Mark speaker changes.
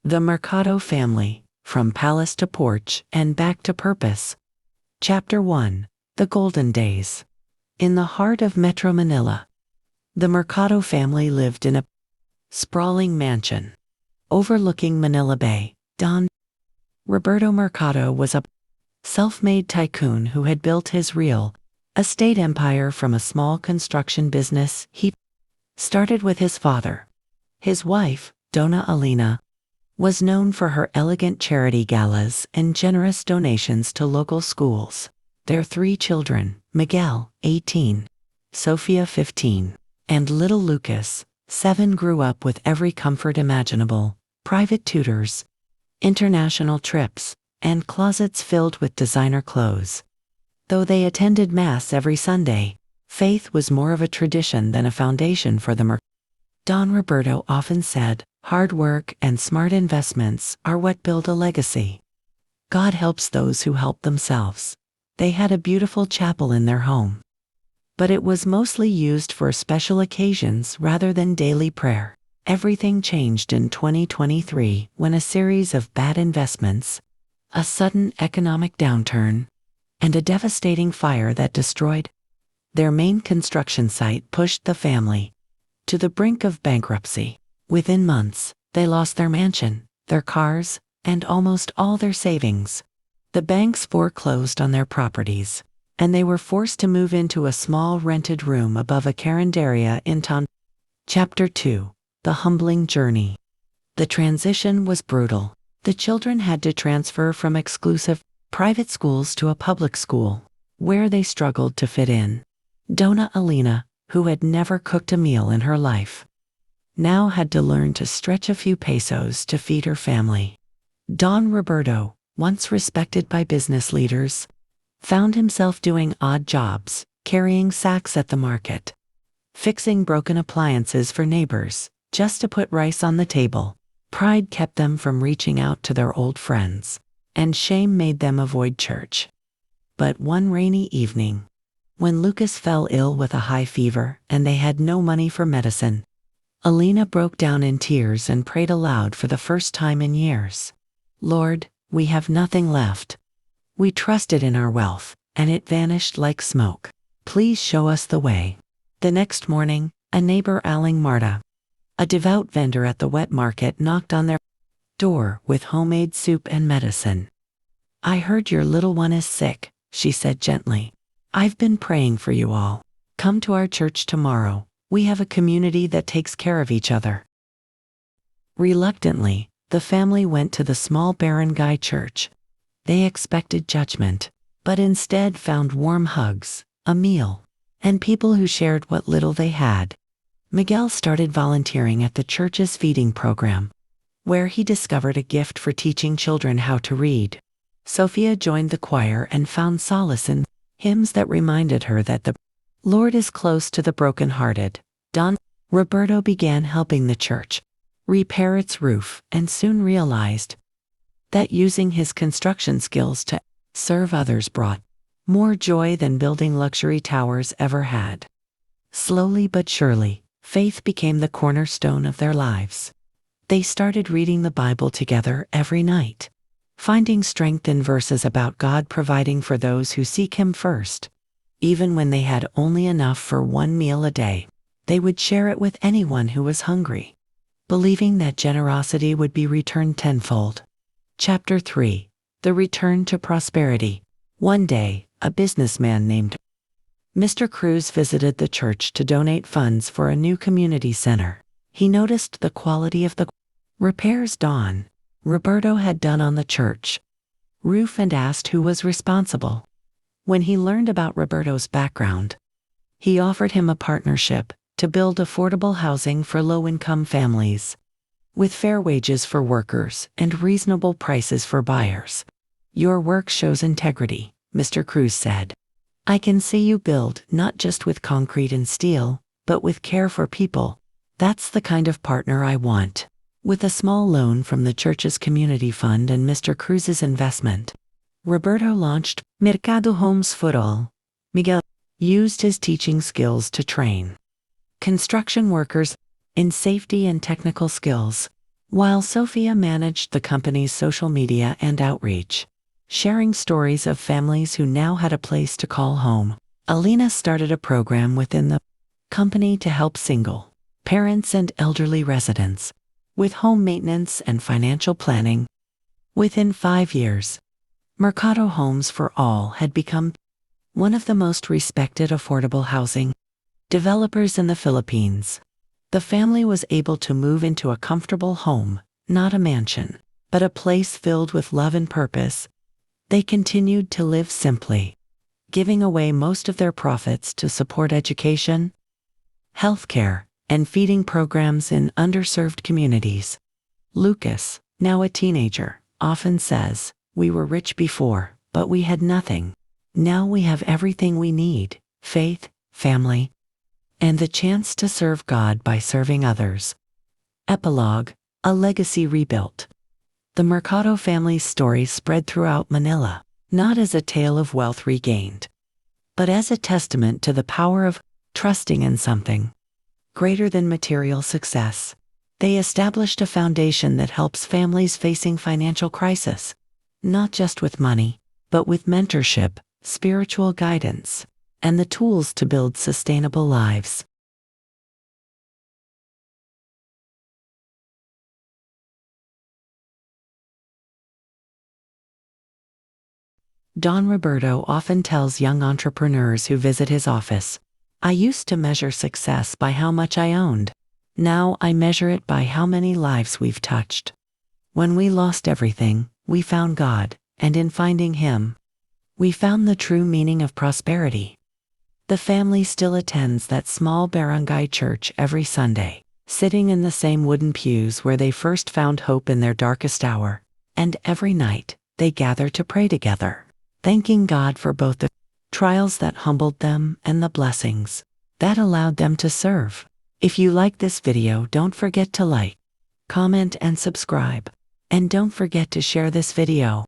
Speaker 1: The Mercado Family, From Palace to Porch and Back to Purpose. Chapter 1. The Golden Days. In the heart of Metro Manila, the Mercado family lived in a sprawling mansion overlooking Manila Bay. Don Roberto Mercado was a self-made tycoon who had built his real estate empire from a small construction business he started with his father. His wife, Donna Alina, was known for her elegant charity galas and generous donations to local schools. Their 3 children, Miguel, 18, Sofia, 15, and little Lucas, 7, grew up with every comfort imaginable: private tutors, international trips, and closets filled with designer clothes. Though they attended Mass every Sunday, faith was more of a tradition than a foundation for them. Don Roberto often said, "Hard work and smart investments are what build a legacy. God helps those who help themselves." They had a beautiful chapel in their home, but it was mostly used for special occasions rather than daily prayer. Everything changed in 2023 when a series of bad investments, a sudden economic downturn, and a devastating fire that destroyed their main construction site pushed the family to the brink of bankruptcy. Within months, they lost their mansion, their cars, and almost all their savings. The banks foreclosed on their properties, and they were forced to move into a small rented room above a carinderia in town. Chapter 2. The Humbling Journey. The transition was brutal. The children had to transfer from exclusive private schools to a public school, where they struggled to fit in. Donna Alina, who had never cooked a meal in her life, now had to learn to stretch a few pesos to feed her family. Don Roberto, once respected by business leaders, found himself doing odd jobs, carrying sacks at the market, fixing broken appliances for neighbors, just to put rice on the table. Pride kept them from reaching out to their old friends, and shame made them avoid church. But one rainy evening, when Lucas fell ill with a high fever and they had no money for medicine, Alina broke down in tears and prayed aloud for the first time in years. "Lord, we have nothing left. We trusted in our wealth, and it vanished like smoke. Please show us the way." The next morning, a neighbor, Aling Marta, a devout vendor at the wet market, knocked on their door with homemade soup and medicine. "I heard your little one is sick," she said gently. "I've been praying for you all. Come to our church tomorrow. We have a community that takes care of each other." Reluctantly, the family went to the small barangay church. They expected judgment, but instead found warm hugs, a meal, and people who shared what little they had. Miguel started volunteering at the church's feeding program, where he discovered a gift for teaching children how to read. Sofia joined the choir and found solace in hymns that reminded her that the Lord is close to the brokenhearted. Don Roberto began helping the church repair its roof and soon realized that using his construction skills to serve others brought more joy than building luxury towers ever had. Slowly but surely, faith became the cornerstone of their lives. They started reading the Bible together every night, finding strength in verses about God providing for those who seek Him first. Even when they had only enough for one meal a day, they would share it with anyone who was hungry, believing that generosity would be returned tenfold. Chapter 3. The Return to Prosperity. One day, a businessman named Mr. Cruz visited the church to donate funds for a new community center. He noticed the quality of the repairs Don Roberto had done on the church roof and asked who was responsible. When he learned about Roberto's background, he offered him a partnership to build affordable housing for low-income families, with fair wages for workers and reasonable prices for buyers. "Your work shows integrity," Mr. Cruz said. "I can see you build not just with concrete and steel, but with care for people. That's the kind of partner I want." With a small loan from the church's community fund and Mr. Cruz's investment, Roberto launched Mercado Homes for All. Miguel used his teaching skills to train construction workers in safety and technical skills, while Sophia managed the company's social media and outreach, sharing stories of families who now had a place to call home. Alina started a program within the company to help single parents and elderly residents with home maintenance and financial planning. Within 5 years, Mercado Homes for All had become one of the most respected affordable housing developers in the Philippines. The family was able to move into a comfortable home, not a mansion, but a place filled with love and purpose. They continued to live simply, giving away most of their profits to support education, healthcare, and feeding programs in underserved communities. Lucas, now a teenager, often says, "We were rich before, but we had nothing. Now we have everything we need: faith, family, and the chance to serve God by serving others." Epilogue: a legacy rebuilt. The Mercado family's story spread throughout Manila, not as a tale of wealth regained, but as a testament to the power of trusting in something greater than material success. They established a foundation that helps families facing financial crisis, not just with money, but with mentorship, spiritual guidance, and the tools to build sustainable lives. Don Roberto often tells young entrepreneurs who visit his office, "I used to measure success by how much I owned. Now I measure it by how many lives we've touched. When we lost everything, we found God, and in finding Him, we found the true meaning of prosperity." The family still attends that small barangay church every Sunday, sitting in the same wooden pews where they first found hope in their darkest hour, and every night they gather to pray together, thanking God for both the trials that humbled them and the blessings that allowed them to serve. If you like this video, don't forget to like, comment, and subscribe. And don't forget to share this video.